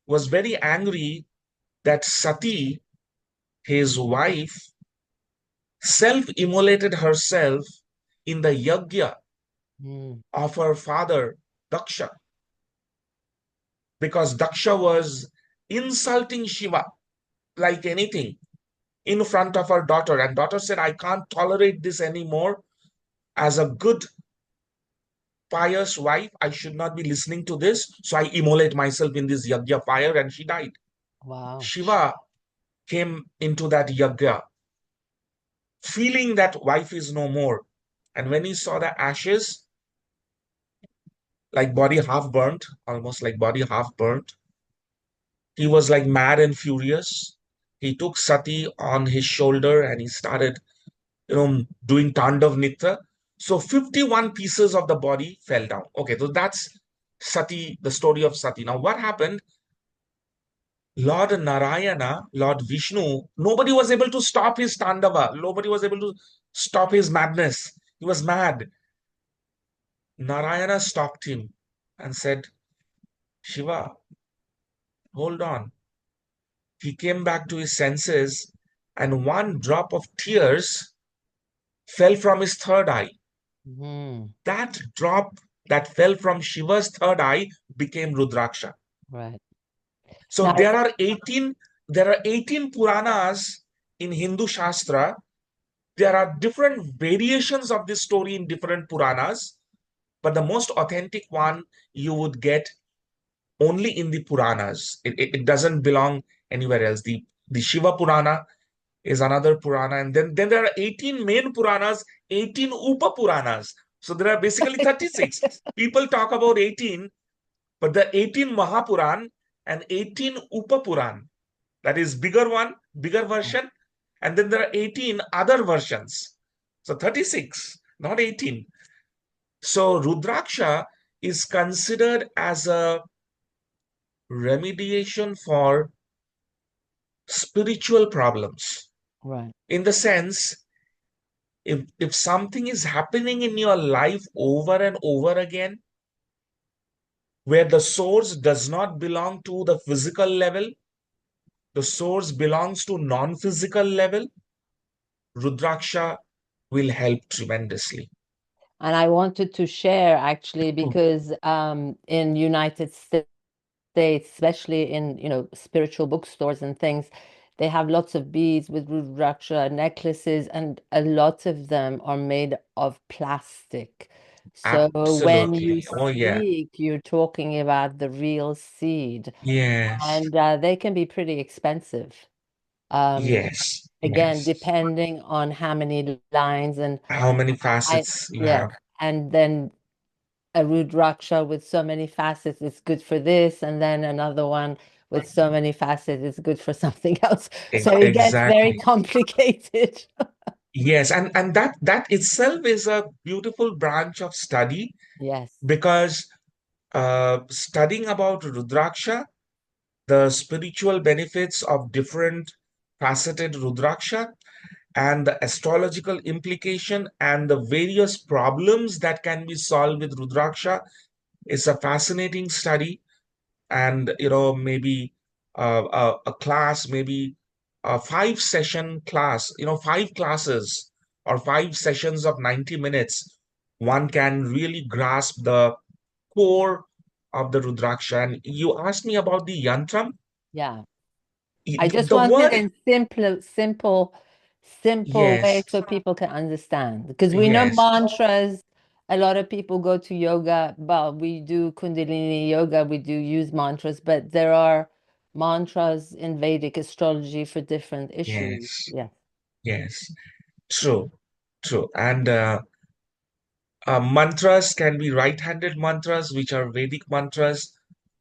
was very angry that Sati, his wife, self-immolated herself in the yajna Mm. of her father, Daksha, because Daksha was insulting Shiva like anything in front of her daughter. And daughter said, I can't tolerate this anymore. As a good, pious wife, I should not be listening to this. So I immolate myself in this yajna fire, and she died. Wow. Shiva came into that yajna, feeling that wife is no more. And when he saw the ashes, like body half burnt, almost like body half burnt, he was like mad and furious. He took Sati on his shoulder and he started, doing Tandav Nitya. So 51 pieces of the body fell down. Okay, so that's Sati, the story of Sati. Now, what happened? Lord Narayana, Lord Vishnu, nobody was able to stop his Tandava. Nobody was able to stop his madness. He was mad. Narayana stopped him and said, Shiva, hold on. He came back to his senses, and one drop of tears fell from his third eye. Mm. That drop that fell from Shiva's third eye became Rudraksha. Right. So Now, there are 18 Puranas in Hindu Shastra. There are different variations of this story in different Puranas, but the most authentic one you would get only in the Puranas. It doesn't belong anywhere else. The Shiva Purana is another Purana, and then there are 18 main Puranas, 18 Upa Puranas. So there are basically 36. People talk about 18, but the 18 Mahapuran and 18 Upa Puran, that is bigger one, bigger version, and then there are 18 other versions. So 36, not 18. So Rudraksha is considered as a remediation for spiritual problems, right. in the sense, if something is happening in your life over and over again, where the source does not belong to the physical level, the source belongs to non-physical level, Rudraksha will help tremendously. And I wanted to share actually Mm. because in United States, especially in, spiritual bookstores and things, they have lots of beads with Rudraksha necklaces, and a lot of them are made of plastic. So when you Absolutely. Oh, yeah. speak, you're talking about the real seed, Yes. and they can be pretty expensive. Um, Yes. Again, Yes. depending on how many lines and How many I, facets you yeah, have? and then a Rudraksha with so many facets is good for this, and then another one with so many facets is good for something else. So it gets very Exactly. complicated. Yes, and that itself is a beautiful branch of study Yes. because studying about Rudraksha, the spiritual benefits of different faceted Rudraksha, and the astrological implication and the various problems that can be solved with Rudraksha is a fascinating study. And maybe a class, maybe a 5 session class, 5 classes or 5 sessions of 90 minutes, one can really grasp the core of the Rudraksha. And you asked me about the yantram. Yeah. I just The wanted word, in simple way yes, so people can understand. Because we know yes, mantras, a lot of people go to yoga, well, we do Kundalini yoga, we do use mantras, but there are mantras in Vedic astrology for different issues. yes, Yes. yes, true, true. And mantras can be right-handed mantras, which are Vedic mantras.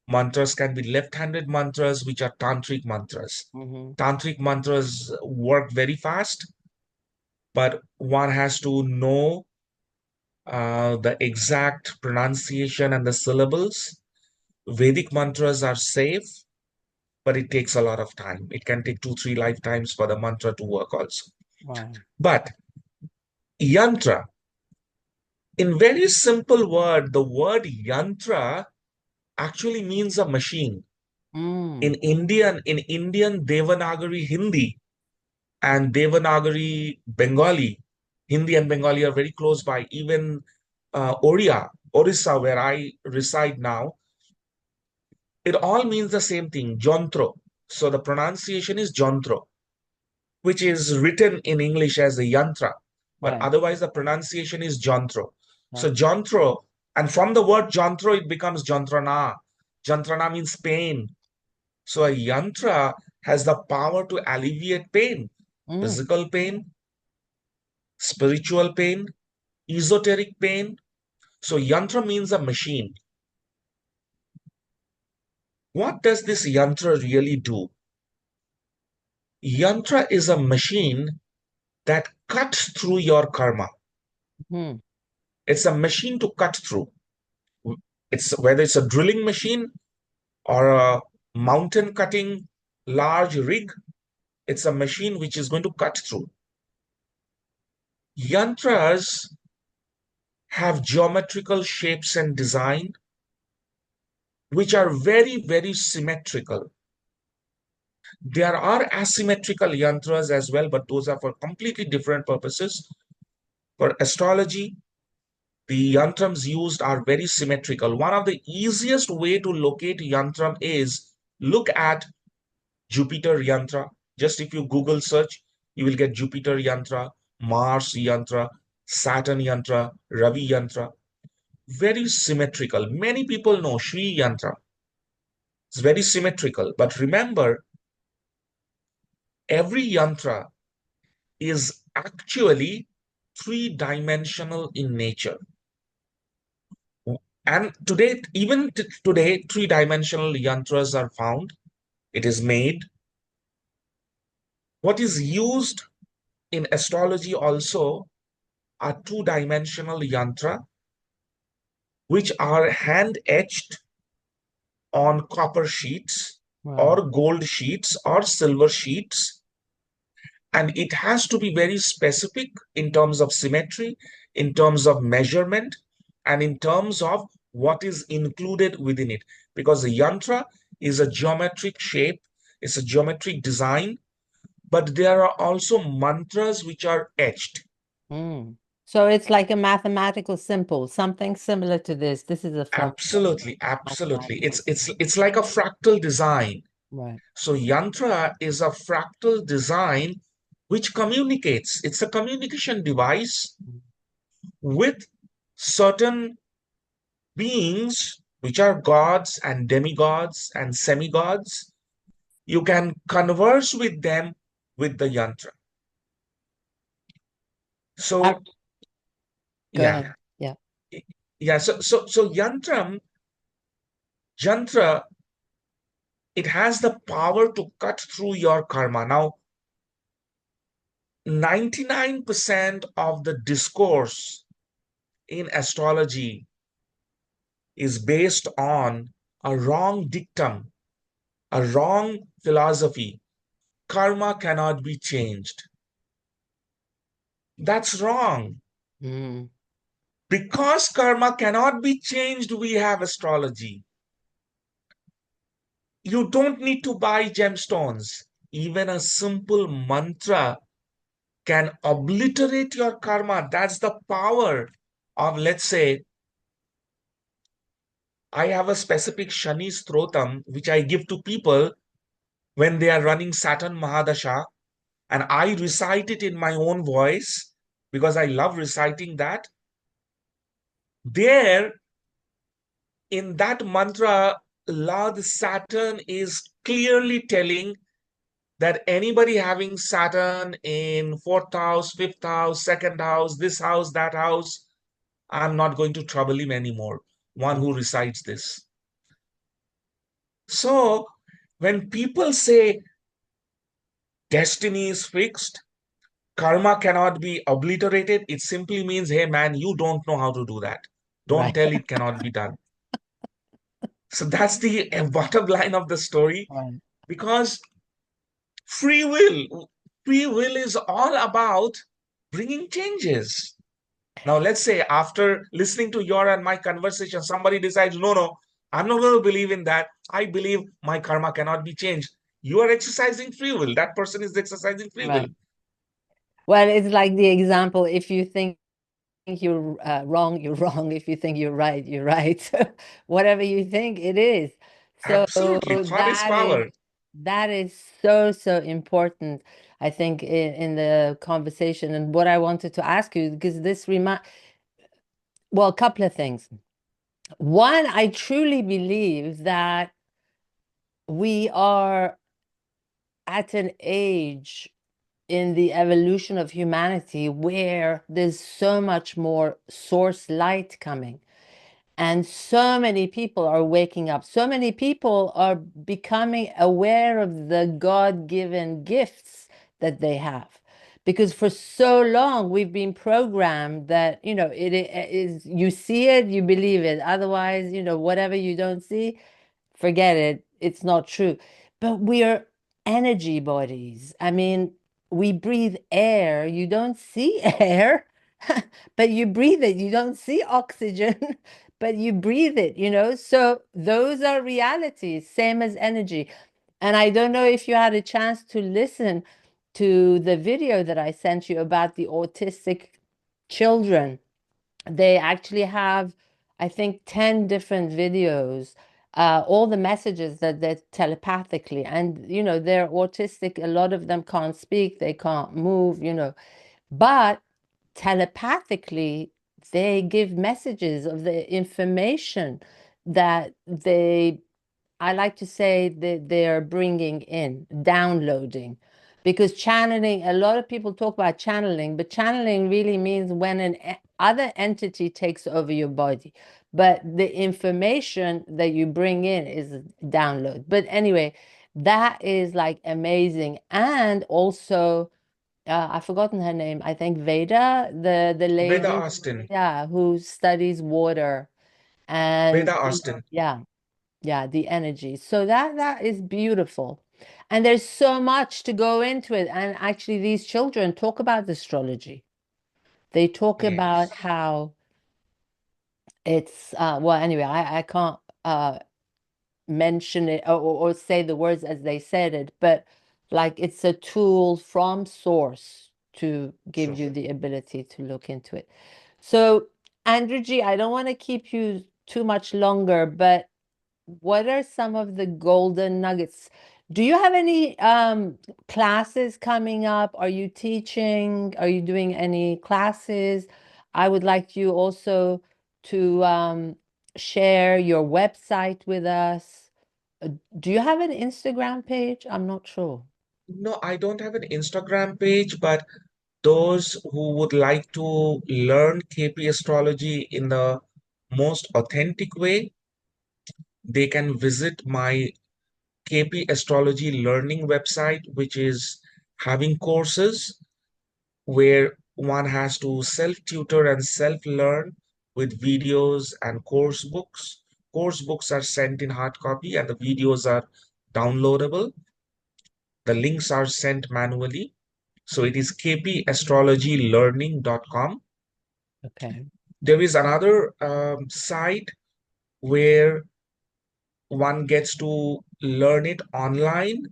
Mantras can be left-handed mantras, which are tantric mantras. Hmm. Tantric mantras work very fast, but one has to know the exact pronunciation and the syllables. Vedic mantras are safe, but it takes a lot of time. It can take 2, 3 lifetimes for the mantra to work also. Wow. But yantra, in very simple word, the word yantra actually means a machine. Mm. In Indian Devanagari Hindi and Devanagari Bengali, Hindi and Bengali are very close by. Even Orissa, where I reside now, it all means the same thing, jontro. So the pronunciation is jontro, which is written in English as a yantra, but Right. otherwise the pronunciation is jontro. So Right. jontro, and from the word jontro, it becomes jantrana. Jantrana means pain. So a yantra has the power to alleviate pain, Mm. physical pain, spiritual pain, esoteric pain. So yantra means a machine. What does this yantra really do? Yantra is a machine that cuts through your karma. Mm. It's a machine to cut through. It's whether it's a drilling machine or a mountain cutting large rig, it's a machine which is going to cut through. Yantras have geometrical shapes and design which are very, very symmetrical. There are asymmetrical yantras as well, but those are for completely different purposes. For astrology, the yantrams used are very symmetrical. One of the easiest way to locate yantram is look at Jupiter yantra. Just if you Google search, you will get Jupiter yantra, Mars yantra, Saturn yantra, Ravi yantra. Very symmetrical. Many people know Shri yantra. It's very symmetrical. But remember, every yantra is actually three-dimensional in nature. And today, even today, three-dimensional yantras are found. It is made. What is used in astrology also are two-dimensional yantra, which are hand etched on copper sheets Wow. or gold sheets or silver sheets. And it has to be very specific in terms of symmetry, in terms of measurement, and in terms of what is included within it. Because the yantra is a geometric shape, it's a geometric design, but there are also mantras which are etched. Mm. So it's like a mathematical symbol, something similar to this. This is a Absolutely, absolutely. mathematical symbol. It's like a fractal design. Right. So yantra is a fractal design which communicates. It's a communication device Mm. with certain beings, which are gods and demigods and semigods. You can converse with them with the yantra. Uh, So, Go yeah, ahead. Yeah. yeah, so yantra, it has the power to cut through your karma. Now, 99% of the discourse in astrology is based on a wrong dictum, a wrong philosophy. Karma cannot be changed. That's wrong. Mm, Because karma cannot be changed, we have astrology. You don't need to buy gemstones. Even a simple mantra can obliterate your karma. That's the power of, let's say, I have a specific Shani Strotam which I give to people when they are running Saturn Mahadasha, and I recite it in my own voice because I love reciting that. There, in that mantra, Lord Saturn is clearly telling that anybody having Saturn in fourth house, fifth house, second house, this house, that house, I'm not going to trouble him anymore. One mm, who recites this. So, when people say destiny is fixed, karma cannot be obliterated, it simply means, hey man, you don't know how to do that. Don't right. tell it cannot be done. So that's the bottom line of the story, Right. because free will, free will is all about bringing changes. Now, let's say after listening to your and my conversation, somebody decides, no, no, I'm not going to believe in that. I believe my karma cannot be changed. You are exercising free will. That person is exercising free will. Right. Well, it's like the example, if you think you're wrong, you're wrong. If you think you're right, you're right. Whatever you think, it is. So Absolutely. Thought is power. that is so, so important, I think, in the conversation. And what I wanted to ask you, because this remind, well, a couple of things. One, I truly believe that we are at an age in the evolution of humanity where there's so much more source light coming. And so many people are waking up. So many people are becoming aware of the God-given gifts that they have. Because for so long we've been programmed that, it is, you see it, you believe it. Otherwise, whatever you don't see, forget it. It's not true. But we are energy bodies. I mean, we breathe air. You don't see air, but you breathe it. You don't see oxygen, but you breathe it. So those are realities, same as energy. And I don't know if you had a chance to listen to the video that I sent you about the autistic children. They actually have, I think, 10 different videos, all the messages that they're telepathically, and they're autistic. A lot of them can't speak, they can't move, but telepathically, they give messages of the information that I like to say that they're bringing in, downloading. Because channeling, a lot of people talk about channeling, but channeling really means when an other entity takes over your body. But the information that you bring in is download. But anyway, that is like amazing. And also, I've forgotten her name. I think Veda, the Veda lady, Austin. yeah, who studies water. And Veda Austin. yeah, yeah, the energy. So that is beautiful. And there's so much to go into it. And actually, these children talk about astrology. They talk about Yes. how it's well, anyway, I can't mention it or say the words as they said it, but like it's a tool from source to give Sure. you the ability to look into it. So, Andrew G, I don't want to keep you too much longer, but what are some of the golden nuggets? Do you have any classes coming up? Are you teaching? Are you doing any classes? I would like you also to share your website with us. Uh, Do you have an Instagram page? I'm not sure. No, I don't have an Instagram page, but those who would like to learn KP astrology in the most authentic way, they can visit my KP Astrology Learning website, which is having courses where one has to self-tutor and self-learn with videos and course books. Course books are sent in hard copy and the videos are downloadable. The links are sent manually. So it is kpastrologylearning.com. Okay. There is another site where one gets to learn it online,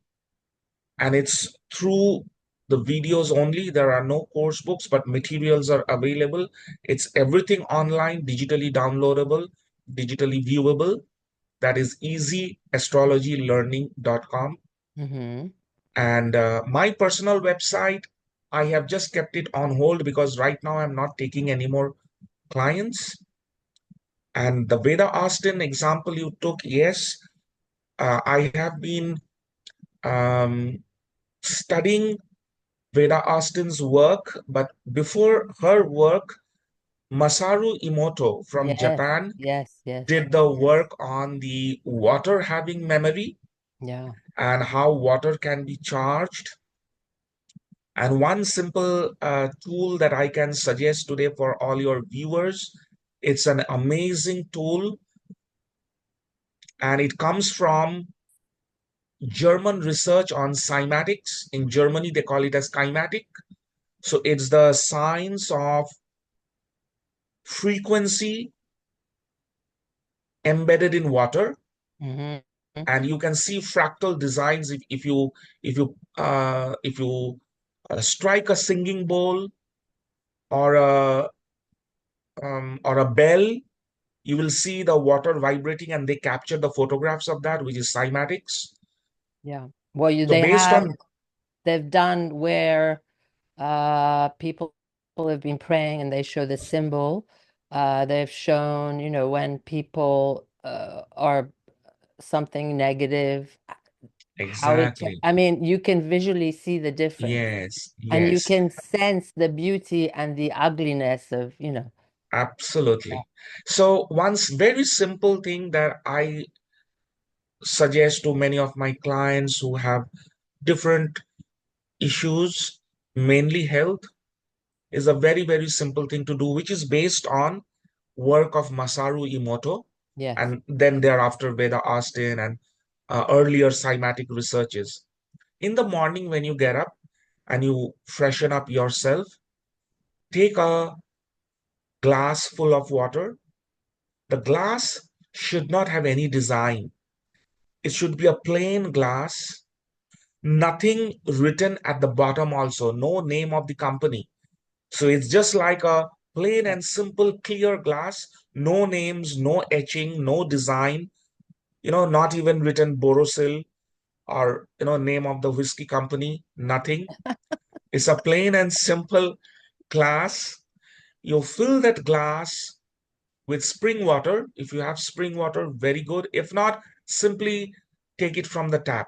and it's through the videos only. There are no course books, but materials are available. It's everything online, digitally downloadable, digitally viewable. That is easyastrologylearning.com. Mm-hmm. And my personal website, I have just kept it on hold because right now I'm not taking any more clients. And the Veda Austin example you took, yes, I have been um, studying Veda Austin's work, but before her work, Masaru Emoto from Yes, Japan yes, yes. did the work on the water having memory Yeah. and how water can be charged. And one simple tool that I can suggest today for all your viewers, it's an amazing tool, and it comes from German research on cymatics. In Germany, they call it as kymatic. So it's the science of frequency embedded in water, Mm-hmm. and you can see fractal designs if you strike a singing bowl or a bell. You will see the water vibrating, and they capture the photographs of that, which is cymatics. Yeah. Well, So based on they've done where people have been praying and they show the symbol. They've shown, when people are something negative, how exactly, I mean, you can visually see the difference yes, and you yes, can sense the beauty and the ugliness of, absolutely. So one very simple thing that I suggest to many of my clients who have different issues, mainly health, is a very, very simple thing to do, which is based on work of Masaru Emoto, yes. and then thereafter Veda Austin and earlier cymatic researches. In the morning when you get up and you freshen up yourself, take a glass full of water. The glass should not have any design. It should be a plain glass, nothing written at the bottom also, no name of the company. So it's just like a plain Yeah. and simple clear glass, no names, no etching, no design, not even written Borosil or, name of the whiskey company, nothing. It's a plain and simple glass. You fill that glass with spring water. If you have spring water, very good. If not, simply take it from the tap.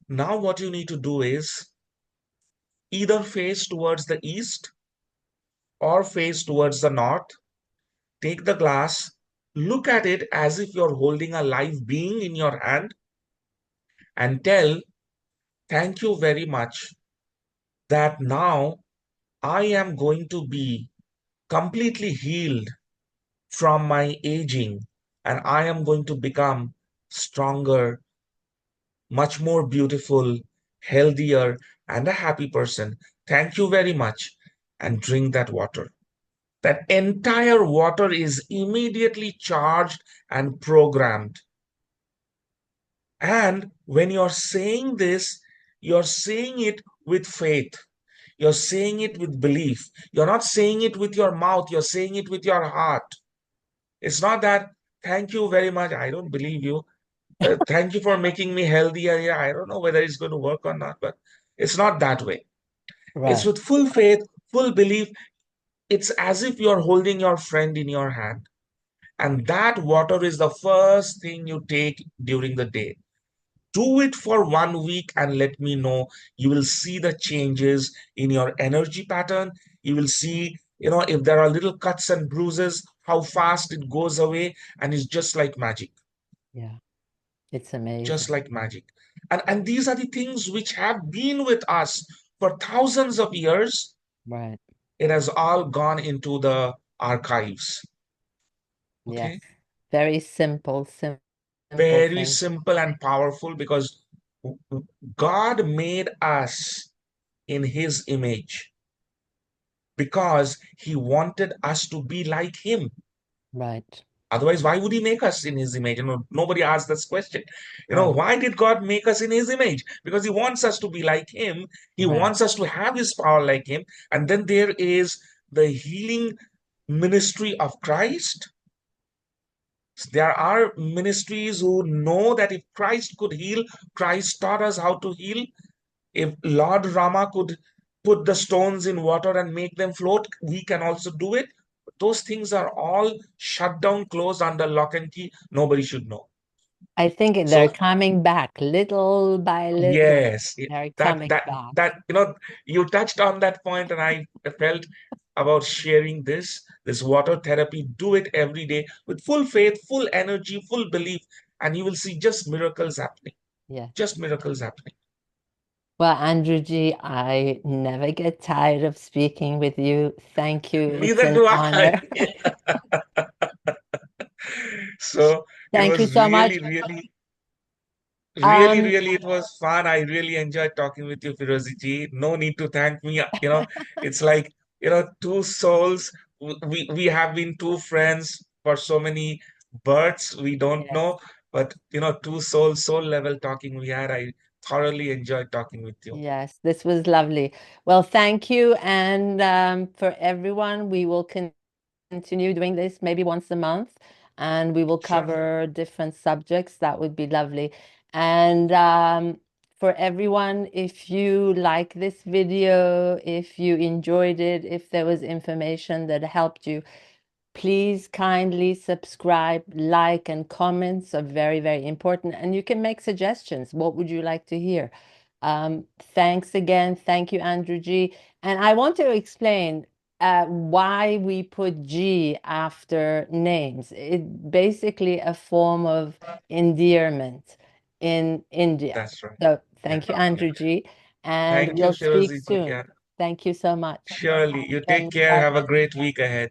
Now, what you need to do is either face towards the east or face towards the north. Take the glass, look at it as if you're holding a live being in your hand, and tell, thank you very much that now I am going to be completely healed from my aging, and I am going to become stronger, much more beautiful, healthier, and a happy person. Thank you very much. And drink that water. That entire water is immediately charged and programmed. And when you're saying this, you're saying it with faith. You're saying it with belief. You're not saying it with your mouth, you're saying it with your heart. It's not that, thank you very much. I don't believe you. Thank you for making me healthier. Yeah, I don't know whether it's going to work or not, but it's not that way. It's Right. with full faith, full belief. It's as if you're holding your friend in your hand. And that water is the first thing you take during the day. Do it for 1 week and let me know. You will see the changes in your energy pattern. You will see, if there are little cuts and bruises, how fast it goes away, and it's just like magic, Yeah. It's just amazing. like magic. And these are the things which have been with us for thousands of years. Right. It has all gone into the archives. Yes. Okay. Very simple Very things. simple and powerful, because God made us in his image because he wanted us to be like him. Right. Otherwise, why would he make us in his image? Nobody asked this question. Right. Why did God make us in his image? Because he wants us to be like him. He Right. wants us to have his power like him. And then there is the healing ministry of Christ. There are ministries who know that if Christ could heal, Christ taught us how to heal. If Lord Rama could put the stones in water and make them float, we can also do it. But those things are all shut down, closed under lock and key. Nobody should know. I think they're So coming back little by little. yes, They're that coming that back. that you touched on that point, and I felt about sharing this water therapy. Do it every day with full faith, full energy, full belief, and you will see just miracles happening. Yes. Just miracles happening. Well, Andrew G, I never get tired of speaking with you. Thank you. It's Neither an do I. honor. So it Thank you was so much. Um, really, it was fun. I really enjoyed talking with you, Firozi ji. No need to thank me. It's like, two souls. We have been two friends for so many births. We don't yes. know, but two souls, soul level talking we had. I thoroughly enjoyed talking with you. Yes, this was lovely. Well, thank you. And for everyone, we will continue doing this maybe once a month, and we will Sure, cover different subjects. That would be lovely. And for everyone, if you like this video, if you enjoyed it, if there was information that helped you, please kindly subscribe, like, and comments are very, very important. And you can make suggestions. What would you like to hear? Thanks again. Thank you, Andrew G. And I want to explain why we put G after names. It's basically a form of endearment in India. that's right. So Yeah, thank you, yeah. Andrew G. And Thank you, we'll speak Firozi ji. soon. Yeah, Thank you so much. surely. You take And care. bye. Have a great week ahead.